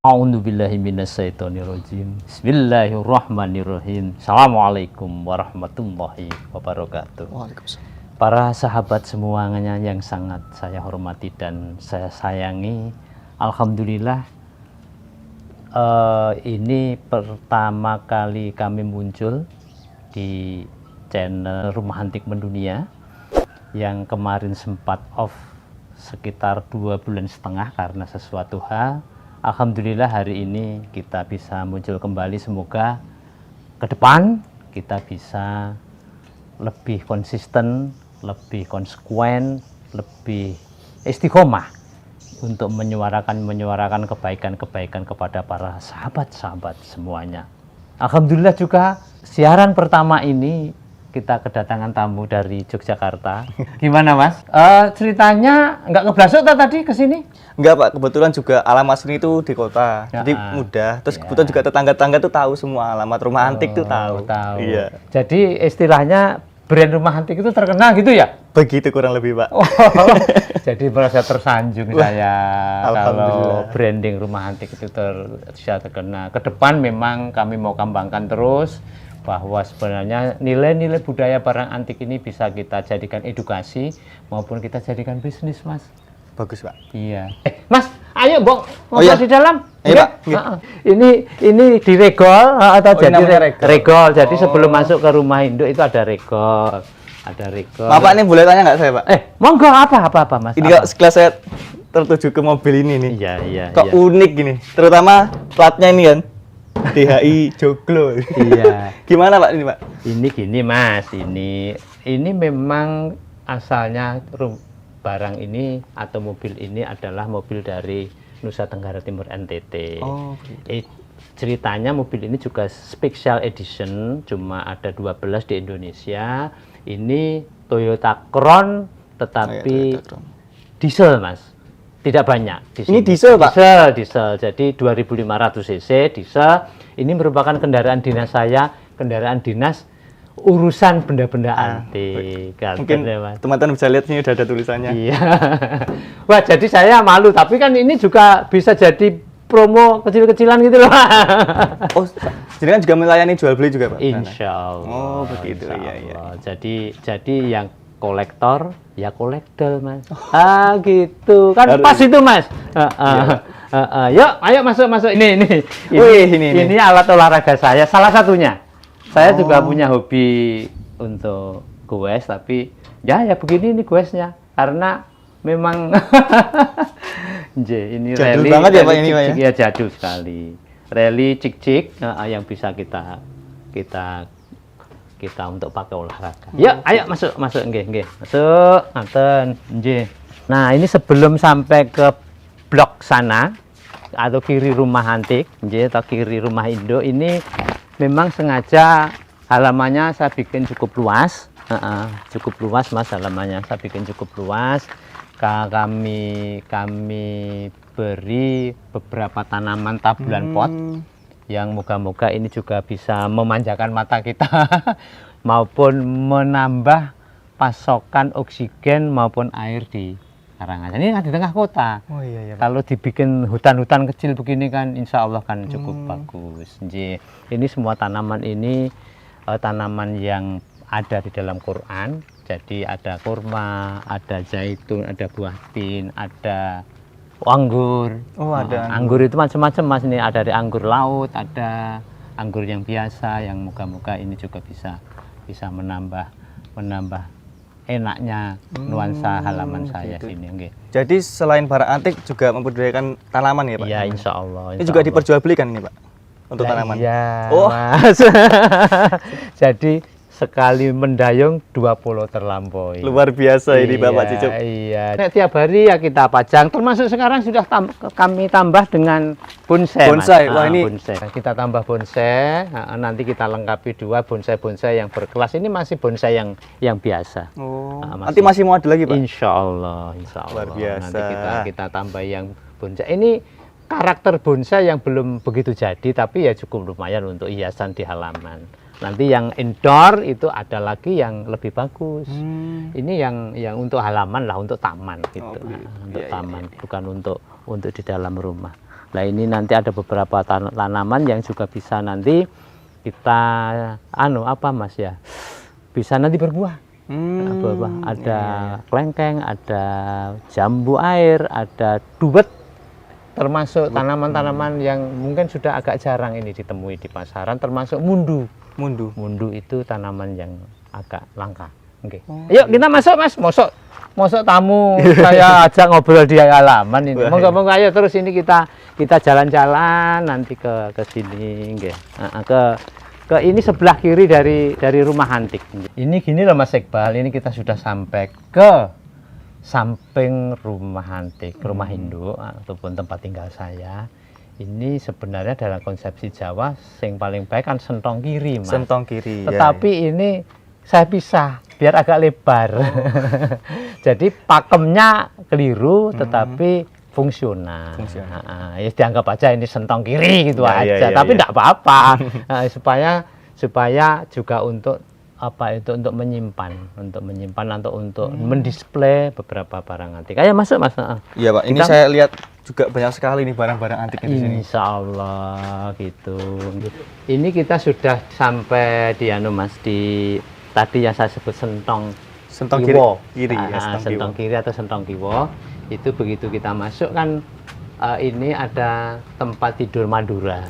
A'udzubillahi minasyaitonirrajim. Bismillahirrahmanirrahim. Assalamualaikum warahmatullahi wabarakatuh. Waalaikumsalam. Para sahabat semuanya yang sangat saya hormati dan saya sayangi, alhamdulillah ini pertama kali kami muncul di channel Rumah Antik Mendunia yang kemarin sempat off sekitar 2,5 bulan karena sesuatu hal. Alhamdulillah hari ini kita bisa muncul kembali. Semoga ke depan kita bisa lebih konsisten, lebih konsekuen, lebih istiqomah untuk menyuarakan kebaikan-kebaikan kepada para sahabat-sahabat semuanya. Alhamdulillah juga siaran pertama ini kita kedatangan tamu dari Yogyakarta. Gimana Mas? Ceritanya nggak ngeblasok tadi ke sini? Enggak Pak, kebetulan juga alamat sini itu di kota, jadi mudah. Terus kebetulan juga tetangga-tetangga tuh tahu semua alamat rumah antik tuh tahu. Iya. Jadi istilahnya brand rumah antik itu terkenal gitu ya? Begitu kurang lebih Pak. Oh, jadi merasa tersanjung saya kalau branding rumah antik itu bisa terkenal. Ke depan memang kami mau kembangkan terus bahwa sebenarnya nilai-nilai budaya barang antik ini bisa kita jadikan edukasi maupun kita jadikan bisnis, Mas. Bagus Pak. Iya. Mas, ayo Bong ngobrol di dalam. Iya Pak. Ini di regol atau jadi regol. Jadi Oh. sebelum masuk ke rumah induk itu ada regol. Ada regol. Bapak ini boleh tanya nggak saya Pak? Monggo apa Mas? Ini kok sekelas saya tertuju ke mobil ini nih. Iya. Kok unik gini, terutama platnya ini kan. DHI Joglo. Iya. Gimana Pak ini Pak? Ini gini Mas, ini memang asalnya barang ini atau mobil ini adalah mobil dari Nusa Tenggara Timur NTT. Oh, Ceritanya mobil ini juga special edition, cuma ada 12 di Indonesia. Ini Toyota Crown tetapi diesel Mas. Tidak banyak di sini. Ini diesel Pak? Diesel. Jadi 2500 cc diesel. Ini merupakan kendaraan dinas saya, kendaraan dinas urusan benda-benda antik. Mungkin teman-teman bisa lihat sini udah ada tulisannya. Iya. Wah, jadi saya malu, tapi kan ini juga bisa jadi promo kecil-kecilan gitu loh. Oh, jadi kan juga melayani jual beli juga Pak? Insya Allah. Oh, begitu. Iya. Jadi yang kolektor ya kolektor Mas. Gitu. Kan pas itu Mas. Yuk, ayo masuk. Ini alat olahraga saya, salah satunya. Saya juga punya hobi untuk goes, tapi ya begini ini goesnya. Karena memang ini jadul rally banget ya Pak ini Pak ya? Ya jadul sekali. Rally cik-cik yang bisa kita untuk pakai olahraga. Ya, ayo masuk nggih. Masuk, ngaten, nggih. Nah, ini sebelum sampai ke blok sana atau kiri rumah antik, nggih, atau kiri rumah Indo ini memang sengaja halamannya saya bikin cukup luas. Cukup luas Mas halamannya. Saya bikin cukup luas. Kami beri beberapa tanaman tabulan pot yang moga-moga ini juga bisa memanjakan mata kita maupun menambah pasokan oksigen maupun air di Karanganyar. Ini kan di tengah kota. Oh iya. Kalau dibikin hutan-hutan kecil begini kan insya Allah kan cukup bagus. Ini semua tanaman ini tanaman yang ada di dalam Quran. Jadi ada kurma, ada zaitun, ada buah tin, ada anggur. Oh, ada anggur itu macam-macam Mas. Ini ada dari anggur laut, ada anggur yang biasa yang moga-moga ini juga bisa menambah enaknya nuansa halaman saya sini. Okay. Jadi selain barang antik juga membudidayakan tanaman ya Pak? Iya insya Allah. Ini juga diperjualbelikan ini Pak untuk tanaman? Iya Mas. Jadi sekali mendayung 20 terlampaui. Luar biasa ini Bapak Cicuk. Iya. Tiap hari ya kita pajang. Termasuk sekarang sudah kami tambah dengan bonsai. Bonsai. Wah ini. Bonsai. Kita tambah bonsai. Nanti kita lengkapi 2 bonsai yang berkelas. Ini masih bonsai yang biasa. Oh. Nanti masih mau ada lagi Pak? Insya Allah. Luar biasa. Nanti kita tambah yang bonsai. Ini karakter bonsai yang belum begitu jadi, tapi ya cukup lumayan untuk hiasan di halaman. Nanti yang indoor itu ada lagi yang lebih bagus. Ini yang untuk halaman lah, untuk taman gitu. Untuk taman, bukan untuk di dalam rumah. Nah ini nanti ada beberapa tanaman yang juga bisa nanti kita apa Mas ya, bisa nanti berbuah. Buah. Ada kelengkeng, ada jambu air, ada duet, termasuk tanaman-tanaman yang mungkin sudah agak jarang ini ditemui di pasaran, termasuk mundu. Mundu itu tanaman yang agak langka. Oke. Yuk kita masuk Mas, mosok tamu saya ajak ngobrol di halaman ini. Monggo ayo terus ini kita jalan-jalan nanti ke sini nggih. Ke ini sebelah kiri dari rumah antik. Ini gini loh Mas Iqbal, ini kita sudah sampai ke samping rumah antik, rumah induk ataupun tempat tinggal saya. Ini sebenarnya dalam konsepsi Jawa yang paling baik kan sentong kiri, Mas. Sentong kiri. Tetapi ini saya pisah biar agak lebar. Jadi pakemnya keliru tetapi fungsional. Ya dianggap aja ini sentong kiri gitu aja, tapi enggak apa-apa. supaya juga untuk untuk menyimpan atau untuk mendisplay beberapa barang antik. Ayo masuk Mas. Iya Pak, ini saya lihat juga banyak sekali nih barang-barang antik di sini. Insya Allah gitu. Ini kita sudah sampai di Mas, di tadi yang saya sebut sentong kiwo. Sentong kiri atau sentong kiwo. Itu begitu kita masuk kan ini ada tempat tidur Madura.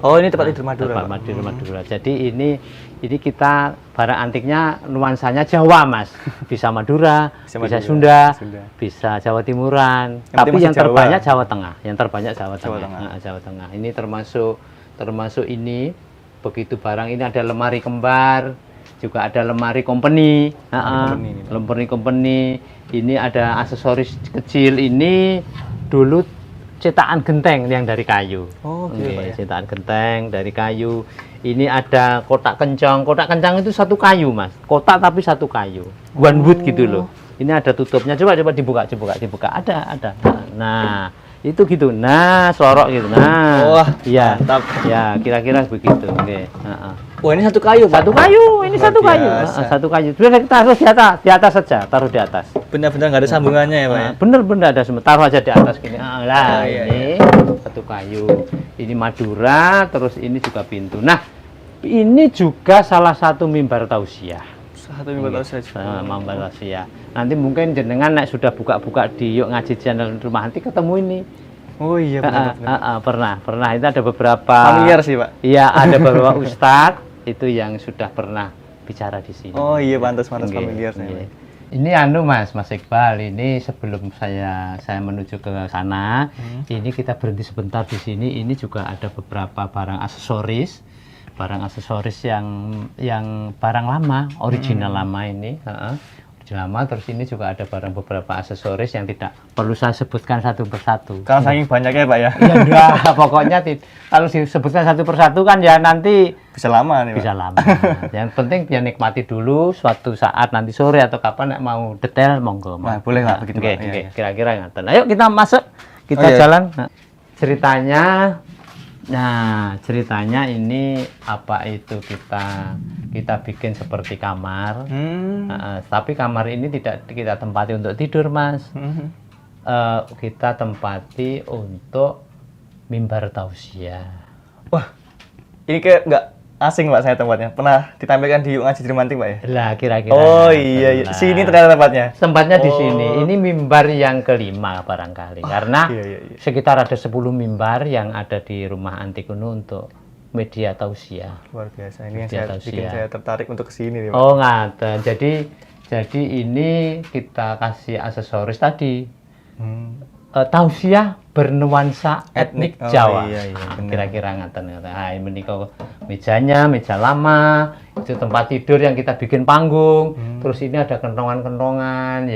Oh, ini tempat tidur Madura. Tempat tidur Madura. Jadi ini kita barang antiknya nuansanya Jawa, Mas. Bisa Madura, bisa Sunda, bisa Jawa Timuran. Tapi yang terbanyak Jawa Tengah. Jawa Tengah. Ini termasuk ini begitu barang ini ada lemari kembar, juga ada lemari company. Lemari company. Ini ada aksesoris kecil ini dulu cetakan genteng yang dari kayu. Cetakan genteng dari kayu. Ini ada kotak kencang. Kotak kencang itu satu kayu, Mas. Kotak tapi satu kayu. One wood gitu loh. Ini ada tutupnya. Coba dibuka. Ada. Nah, itu gitu. Nah, sorok gitu. Nah. Wah, iya. Mantap. Ya, kira-kira begitu. Oke. Wah, ini satu kayu, Pak. Satu kayu. Ini satu kayu. Satu kayu. Sudah kita taruh di atas saja, taruh di atas. Benar-benar nggak ada sambungannya ya, Pak ya? Bener-bener ada semua. Taruh aja di atas gini. Ini satu kayu. Ini Madura, terus ini juga pintu. Nah, ini juga salah satu mimbar tausiah. Mimbar tausiah. Nanti mungkin jenengan sudah buka-buka di Yuk Ngaji Channel Rumah Antik ketemu ini. Oh iya benar. Pernah. Itu ada beberapa familiar sih, Pak. Iya, ada beberapa ustadz itu yang sudah pernah bicara di sini. Oh iya, pantas familiar saya. Ini Mas Iqbal, ini sebelum saya menuju ke sana, ini kita berhenti sebentar di sini. Ini juga ada beberapa barang aksesoris yang barang lama, original lama ini. Terus ini juga ada beberapa aksesoris yang tidak perlu saya sebutkan satu persatu. Kalau saking banyaknya Pak ya? Ya udah, pokoknya kalau disebutkan satu persatu kan ya nanti bisa lama nih Pak. Bisa lama. Yang penting dia nikmati dulu suatu saat nanti sore atau kapan mau detail monggo. Nah, boleh Pak begitu Pak. Oke, kira-kira ngaten. Ayo kita masuk, kita jalan. Nah, ceritanya ini kita bikin seperti kamar, tapi kamar ini tidak kita tempati untuk tidur, Mas. Kita tempati untuk mimbar tausiah. Wah, ini kayak nggak asing Pak saya tempatnya. Pernah ditampilkan di Yuk Ngaji Rumah Antik Pak ya? Lah kira-kira. Oh iya. Sini ternyata tempatnya. Tempatnya di sini. Ini mimbar yang kelima barangkali. Karena sekitar ada 10 mimbar yang ada di Rumah Antik Kuno untuk media tausiah. Luar biasa. Ini yang bikin saya tertarik untuk kesini nih Pak. Oh ngaten. Jadi ini kita kasih aksesoris tadi. Tausiah bernuansa etnik Jawa. Kira-kira ngaten. Nah, ini mejanya, meja lama, itu tempat tidur yang kita bikin panggung. Terus ini ada kentongan-kentongan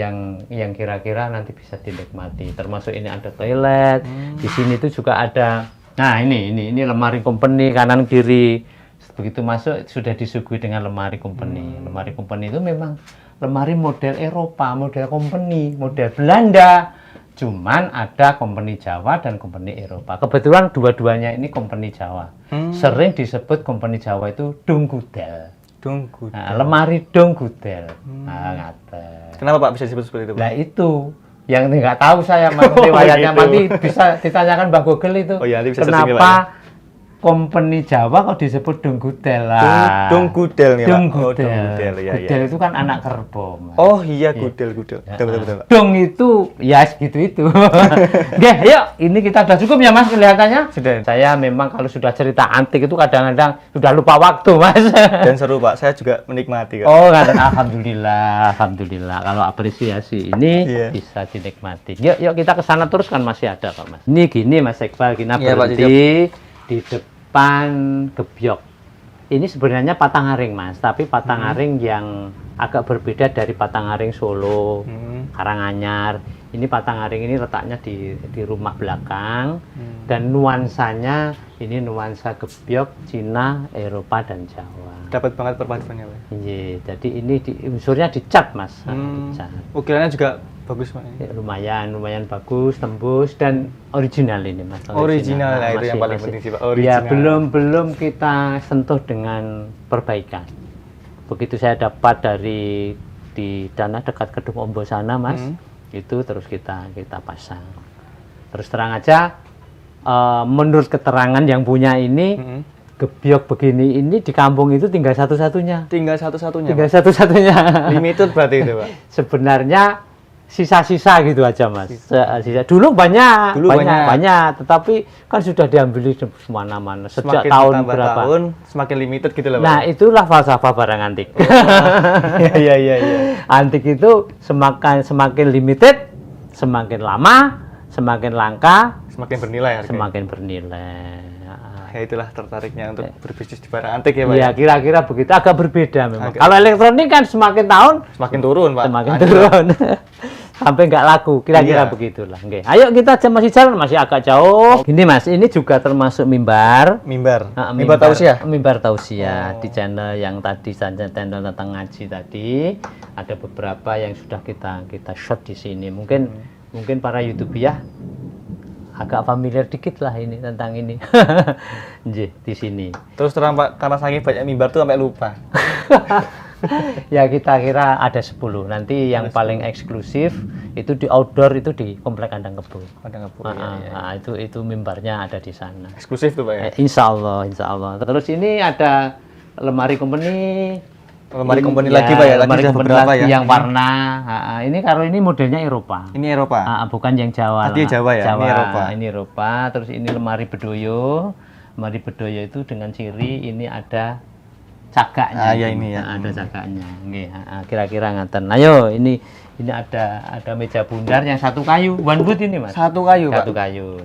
yang kira-kira nanti bisa dinikmati. Termasuk ini ada toilet. Di sini itu juga ada. Nah, ini lemari company kanan kiri. Begitu masuk sudah disuguhi dengan lemari company. Lemari company itu memang lemari model Eropa, model company, model Belanda. Cuman ada company Jawa dan company Eropa. Kebetulan dua-duanya ini company Jawa. Sering disebut company Jawa itu Donggudel. Nah, lemari Donggudel. Nah, kenapa Pak bisa disebut seperti itu Pak? Nah itu Yang nggak tahu saya Mas, Oh, riwayatnya gitu. nanti bisa ditanyakan Mbak Google itu. Oh, iya, nanti bisa searching, Pak, kenapa company Jawa kok disebut Donggudel lah. Donggudel nih, Pak. Oh, Donggudel. Donggudel, ya, Gudel ya. itu kan anak kerbau, Mas. Oh iya, gudel. Betul, betul, Pak. Dong itu ya segitu itu. Oke, yuk ini kita udah cukup ya Mas kelihatannya. Sudah. Saya memang kalau sudah cerita antik itu kadang-kadang sudah lupa waktu Mas. Dan seru, Pak. Saya juga menikmati, Kak. Oh, kan alhamdulillah, alhamdulillah. Kalau apresiasi ini Iya. bisa dinikmati. Yuk kita ke sana terus kan masih ada kok Mas. Ini gini Mas Iqbal, kita Iya, Pak, berhenti di depan gebyok. Ini sebenarnya Patangaring Mas, tapi Patangaring yang agak berbeda dari Patangaring Solo, Karanganyar. Ini Patangaring ini letaknya di rumah belakang dan nuansanya ini nuansa gebyok Cina, Eropa dan Jawa. Dapat banget perpaduannya, Pak. Iya, jadi ini unsurnya dicat Mas, dicat. Ukirannya juga bagus, Pak. Ya, lumayan bagus, tembus dan original ini Mas. Original, nah, itu yang paling penting sih, Pak. Original. Ya, belum kita sentuh dengan perbaikan. Begitu saya dapat di tanah dekat Kedung Ombo sana, Mas. Itu terus kita pasang. Terus terang aja menurut keterangan yang punya ini gebyok begini ini di kampung itu tinggal satu-satunya. Tinggal satu-satunya, Tinggal Pak. satu-satunya. Limited berarti itu, Pak. Sebenarnya sisa-sisa gitu aja Mas. Sisa. Dulu banyak, tetapi kan sudah diambil di semana-mana sejak Semakin tahun ditambah berapa. tahun, semakin limited gitu loh, Pak. Nah, itulah falsafah barang antik. Iya. Antik itu semakin limited, semakin lama, semakin langka, Semakin bernilai harganya. semakin bernilai. Ya itulah tertariknya untuk berbisnis di barang antik ya, Pak. Iya, kira-kira begitu. Agak berbeda memang. Agak. Kalau elektronik kan semakin tahun Semakin turun, Pak. semakin Ada. turun. Sampai nggak laku, kira-kira Iya. begitulah. Oke. Ayo kita masih jalan, masih agak jauh. Ini Mas, ini juga termasuk mimbar. Mimbar. Nah, Mimbar tausiah. Mimbar tausiah di channel yang tadi saja channel tentang ngaji tadi ada beberapa yang sudah kita shot di sini. Mungkin para YouTuber agak familiar dikit lah ini tentang ini. Nggih, di sini. Terus terang, Pak, karena saking banyak mimbar tuh sampai lupa. Ya kita kira ada 10. Nanti yang paling eksklusif itu di outdoor itu di Komplek Kandang Kebo. Ada nggak, Bu? Nah, itu mimbarnya ada di sana. Eksklusif tuh, Pak ya. Insya Allah. Terus ini ada lemari company. Lemari Ini, company lagi, Pak ya. Tadi lemari sudah company beberapa lagi ya. yang warna. Ini kalau ini modelnya Eropa. Ini Eropa. Bukan yang Jawa. Tadi Jawa ya, ini Eropa. Ini Eropa. Terus ini lemari bedoyo. Lemari bedoyo itu dengan ciri ini ada cagaknya. Ya ini ya. Ada cagaknya. Nggih, kira-kira ngaten. Ayo, ini ada meja bundar yang satu kayu, one wood ini Mas. Satu kayu, Pak. Satu kayu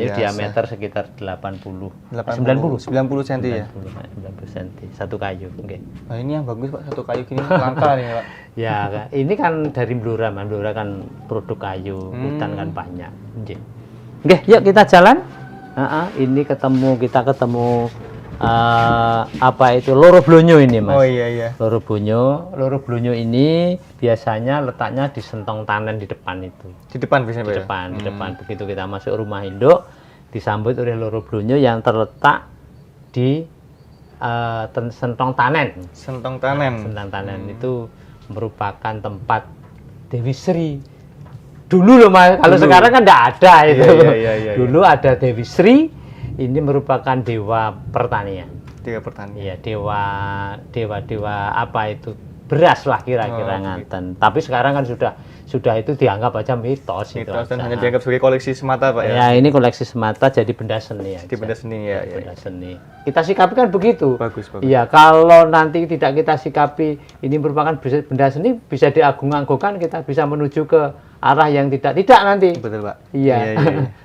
biasa. diameter sekitar 90 90 cm ya. 90 cm satu kayu. Oke. Nah, ini yang bagus, Pak. Satu kayu gini langka nih, Pak. Ya, ini kan dari Blora, Mas. Blora kan produk kayu, hutan kan banyak. Nggih. Oke, yuk kita jalan. Ini kita ketemu apa itu loro blonyo ini Mas. Oh iya. Loro blonyo ini biasanya letaknya di sentong tanen di depan itu. Di depan biasanya, Pak. Di depan. Begitu kita masuk rumah induk disambut oleh loro blonyo yang terletak di sentong tanen. Sentong tanen. Sentong tanen itu merupakan tempat Dewi Sri. Dulu loh Mas, kalau sekarang kan enggak ada itu. Iya. Dulu ada Dewi Sri. Ini merupakan dewa pertanian. Dewa pertanian. Iya, dewa apa itu? Beras lah kira-kira ngaten. Tapi sekarang kan sudah itu dianggap aja mitos itu. Mitos dan hanya dianggap sebagai koleksi semata, Pak ya. Ya, ini koleksi semata jadi benda seni aja. Di benda seni ya. Benda seni. Kita sikapi kan begitu. Bagus. Iya, kalau nanti tidak kita sikapi ini merupakan benda seni bisa diagung-agungkan, kita bisa menuju ke arah yang tidak nanti. Betul, Pak. Iya.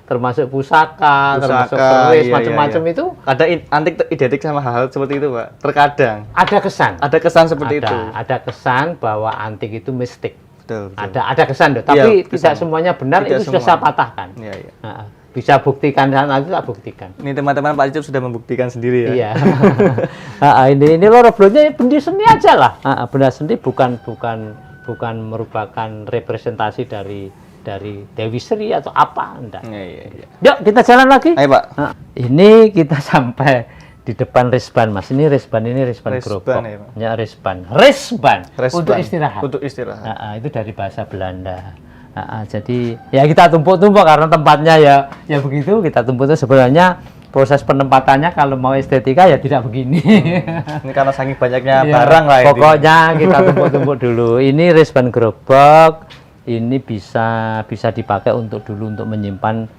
Termasuk pusaka, termasuk keris, macam-macam itu. Kadang antik identik sama hal-hal seperti itu, Pak. Terkadang Ada kesan seperti itu. Ada kesan bahwa antik itu mistik. Betul. Ada kesan loh, tapi tidak semuanya benar. Tidak itu sudah semua. saya patahkan. Iya. Bisa buktikan, nanti tak buktikan. Ini teman-teman Pak Icuk sudah membuktikan sendiri ya. Iya. ini loro blonyo benda seni aja lah. Benda seni bukan merupakan representasi dari Dewi Sri atau apa, enggak. Iya. Yuk kita jalan lagi. Ayo, Pak. Ini kita sampai di depan resban Mas. Ini resban gerobak. Ya, Pak. Resban untuk istirahat. Untuk istirahat. Itu dari bahasa Belanda. Jadi ya kita tumpuk-tumpuk karena tempatnya ya begitu, kita tumpuk itu sebenarnya proses penempatannya kalau mau estetika ya tidak begini. Ini karena saking banyaknya Iya, barang lah ini. pokoknya kita tumpuk-tumpuk dulu. Ini respan gerobak, ini bisa dipakai untuk menyimpan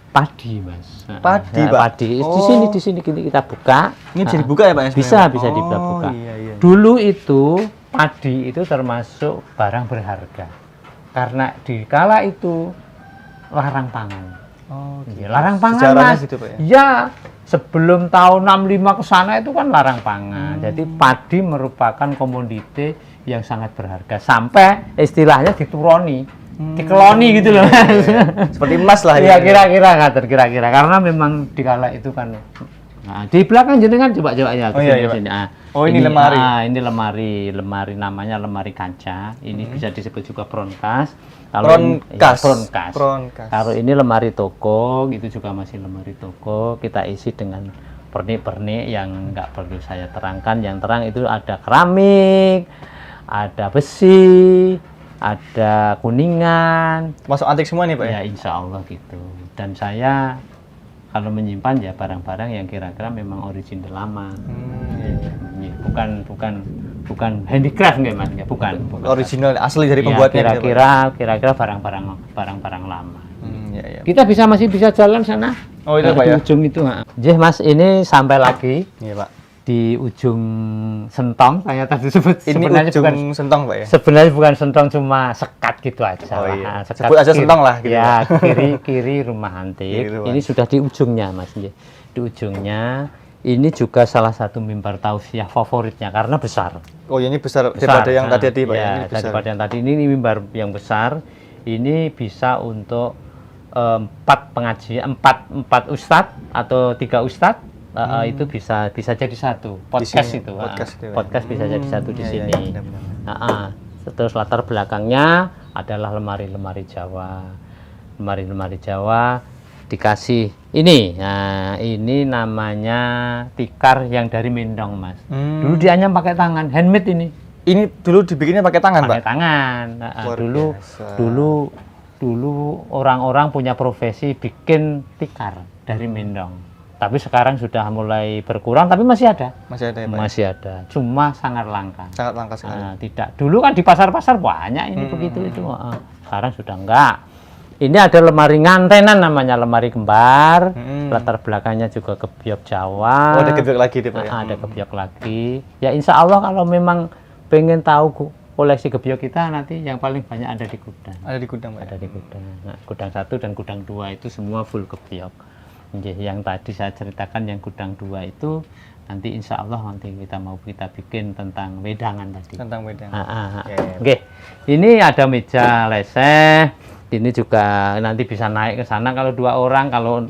padi, Mas. Padi, Pak? Padi. Di sini gini kita buka. Ini bisa dibuka ya, Pak? Ya, Bisa sebenarnya? dibuka. Iya. Dulu itu padi itu termasuk barang berharga. Karena di kala itu larang pangan. Oh, Iya, larang pangan, sejarahnya Mas. gitu, Pak, ya? Ya, sebelum tahun 65 ke sana itu kan larang pangan. Jadi padi merupakan komoditi yang sangat berharga. Sampai istilahnya dituroni, dikeloni gitu loh. Iya. Seperti emas lah Iya, ini. kira-kira. Karena memang di kala itu kan. Nah, di belakang jenengan coba ya. Oh, iya, Sini. Oh, ini lemari. Ini lemari namanya lemari kaca. Ini bisa disebut juga pronkas. Pronkas. Pronkas. Kalau ini lemari toko, itu juga masih lemari toko. Kita isi dengan pernik-pernik yang nggak perlu saya terangkan. Yang terang itu ada keramik, ada besi, ada kuningan. Masuk antik semua nih, Pak? Ya, insya Allah gitu. Dan saya kalau menyimpan ya barang-barang yang kira-kira memang original lama. Ya, bukan handicraft nggak, Mas? Ya, bukan. Original asli dari Ya, pembuatnya. kira-kira barang-barang lama. Iya. Kita masih bisa jalan sana. Oh, itu, Pak, di ya? ujung itu. Jeh, Mas, ini sampai lagi Iya, Pak. di ujung Sentong. Saya tadi sebut Ini sebenarnya ujung bukan Sentong, Pak, ya? sebenarnya bukan Sentong, cuma sekat gitu aja. Oh, lah. iya. Sekat Sebut aja Sentong lah, gitu, Ya, kiri rumah antik. Kiri rumah. Ini sudah di ujungnya, Mas. Di ujungnya. Ini juga salah satu mimbar tausiah favoritnya karena besar. Oh, ini besar daripada yang tadi, Pak, ya? Ya, Ini besar. daripada yang tadi ini mimbar yang besar. Ini bisa untuk 4 pengajian, 4 ustadz atau 3 ustadz. Itu bisa jadi satu podcast sini, itu. podcast itu, ya. Bisa jadi satu di Iya, sini. iya, benar-benar. Terus latar belakangnya adalah lemari-lemari Jawa dikasih ini. Nah, ini namanya tikar yang dari Mendong, Mas. Dulu dia hanya pakai tangan, handmade ini. Ini dulu dibikinnya pakai tangan, Pak? Pakai tangan. Luar biasa. Dulu orang-orang punya profesi bikin tikar dari Mendong. Tapi sekarang sudah mulai berkurang, tapi masih ada. Masih ada ya, Pak? Masih ada. Cuma sangat langka. Sangat langka sekali. Tidak. Dulu kan di pasar-pasar banyak ini begitu itu. Sekarang sudah enggak. Ini ada lemari ngantenan namanya, lemari kembar. Latar belakangnya juga kebiok Jawa. Oh, ada kebiok lagi deh, Pak, ya? Ada kebiok lagi. Ya insya Allah kalau memang pengen tahu koleksi kebiok kita nanti yang paling banyak ada di gudang. Ada di gudang, Pak? Ada di gudang. Nah, gudang 1 dan gudang 2 itu semua full kebiok. Yang tadi saya ceritakan yang gudang 2 itu nanti insya Allah nanti kita bikin tentang wedangan tadi. Tentang wedangan. Ya. Oke. Ini ada meja leseh. Ini juga nanti bisa naik ke sana kalau 2 orang. Kalau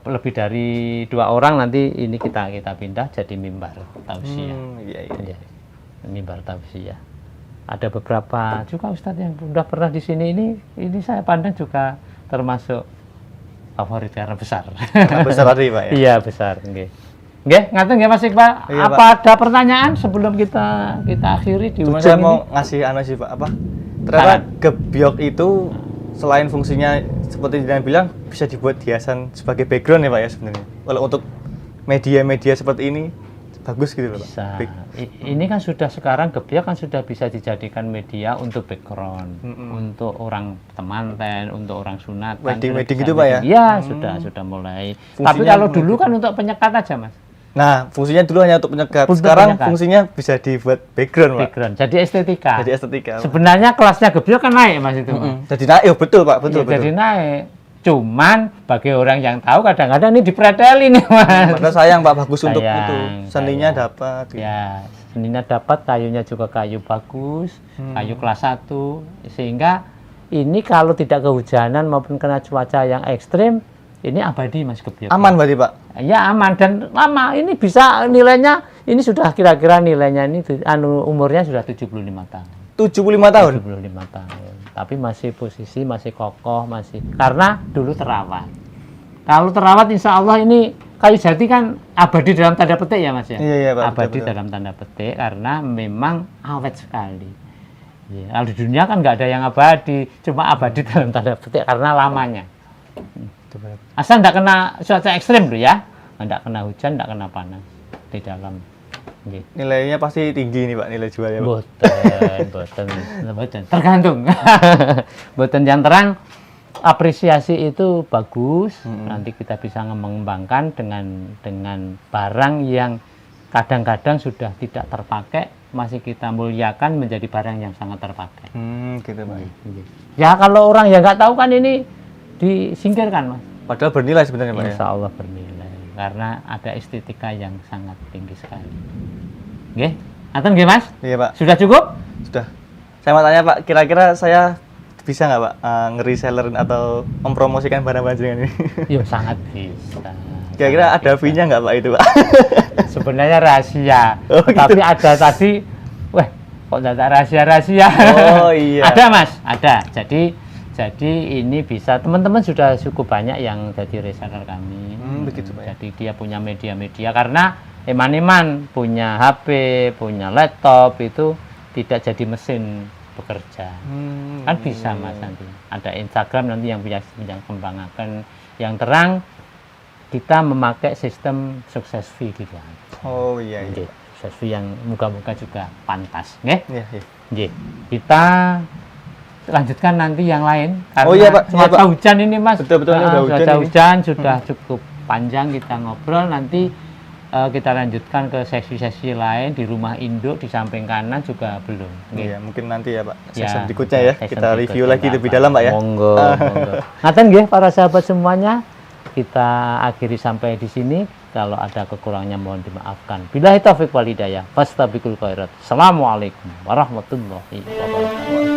lebih dari 2 orang nanti ini kita pindah jadi mimbar tausiah. Iya. Mimbar tausiah. Ada beberapa juga Ustadz yang sudah pernah di sini. Ini saya pandang juga termasuk favorit karena besar. Besar tadi, Pak, ya? Iya, besar. Nggih, ngaten nggih Mas Iqbal. Iya, apa ada pertanyaan sebelum kita akhiri di Cuma ujung saya ini? mau ngasih sih, Pak, ternyata gebyok itu selain fungsinya seperti yang bilang bisa dibuat hiasan sebagai background ya, Pak, ya, sebenarnya. Kalau untuk media-media seperti ini bagus gitu loh, Pak. Bisa. Ini kan sudah sekarang gebyok kan sudah bisa dijadikan media untuk background, untuk orang temanten, untuk orang sunatan. Wedding gitu, Pak, ya? Iya, sudah mulai. Fungsinya Tapi kalau dulu kan untuk penyekat aja, Mas. Nah, fungsinya dulu hanya untuk penyekat. Untuk Sekarang penyekat. fungsinya bisa dibuat background, Pak. Background. Jadi estetika. Jadi estetika. Sebenarnya kelasnya gebyok kan naik, Mas itu. Mas. Jadi naik, betul, Pak, betul. Jadi naik. Cuman bagi orang yang tahu kadang-kadang ini dipretelin nih, Mas. Padahal sayang, Pak, bagus untuk Sayang, itu. Seninya dapat. Gitu. Ya, seninya dapat, kayunya juga kayu bagus, kayu kelas 1, sehingga ini kalau tidak kehujanan maupun kena cuaca yang ekstrim, ini abadi, Mas, gebyok. Aman berarti, Pak? Ya, aman dan lama. Ini bisa nilainya, ini sudah kira-kira nilainya ini umurnya sudah 75 tahun. 75 tahun? 75 tahun. Tapi masih posisi, masih kokoh, masih karena dulu terawat. Kalau terawat insya Allah ini kayu jati kan abadi dalam tanda petik ya, Mas ya? Iya, Pak. Abadi betul. dalam tanda petik karena memang awet sekali. Ya, kalau di dunia kan nggak ada yang abadi, cuma abadi dalam tanda petik karena lamanya. Asal nggak kena cuaca ekstrim tuh ya, nggak kena hujan, nggak kena panas di dalam. Nggih. Nilainya pasti tinggi nih Pak, nilai jualnya Pak. Boten. Tergantung. Boten yang terang apresiasi itu bagus. Nanti kita bisa mengembangkan dengan barang yang kadang-kadang sudah tidak terpakai, masih kita muliakan menjadi barang yang sangat terpakai. Gitu Pak. Ya kalau orang yang nggak tahu kan ini disingkirkan, Mas. Padahal bernilai sebenarnya Pak ya. Insya Allah bernilai karena ada estetika yang sangat tinggi sekali. Oke, Anton nggih Mas? Iya Pak. Sudah cukup? Sudah. Saya mau tanya Pak, kira-kira saya bisa nggak Pak nge-resellerin atau mempromosikan barang-barang jenengan ini? Ya sangat bisa. Kira-kira ada fee-nya nggak Pak itu Pak? Sebenarnya rahasia, Oh, gitu. tapi ada tadi, wah kok tidak rahasia-rahasia? Oh iya. Ada Mas, ada. Jadi ini bisa teman-teman sudah cukup banyak yang jadi reseller kami. Begitu Pak. Jadi dia punya media-media karena eman-eman punya HP, punya laptop itu tidak jadi mesin bekerja. Kan bisa Mas nanti. Ada Instagram nanti yang punya kembangkan yang terang kita memakai sistem sukses fee gitu. Oh iya iya. Nggih, sukses fee yang moga-moga juga pantas, nggih. Iya, iya. Nggih. Kita lanjutkan nanti yang lain karena Oh iya, Pak. Iya, cuaca Pak. hujan ini Mas. Betul-betul, ini udah hujan cuaca ini. hujan sudah cukup panjang kita ngobrol, nanti kita lanjutkan ke sesi-sesi lain di rumah induk di samping kanan juga belum. Nggih. Iya, mungkin nanti ya Pak. Ya, Season berikutnya ya. sesi Kita review berikutnya, lagi lebih Pak. dalam Pak ya. Monggo, monggo. Ngaten nggih para sahabat semuanya. Kita akhiri sampai di sini. Kalau ada kekurangannya mohon dimaafkan. Billahi taufiq wal hidayah. Fastabiqul khairat. Assalamualaikum warahmatullahi wabarakatuh.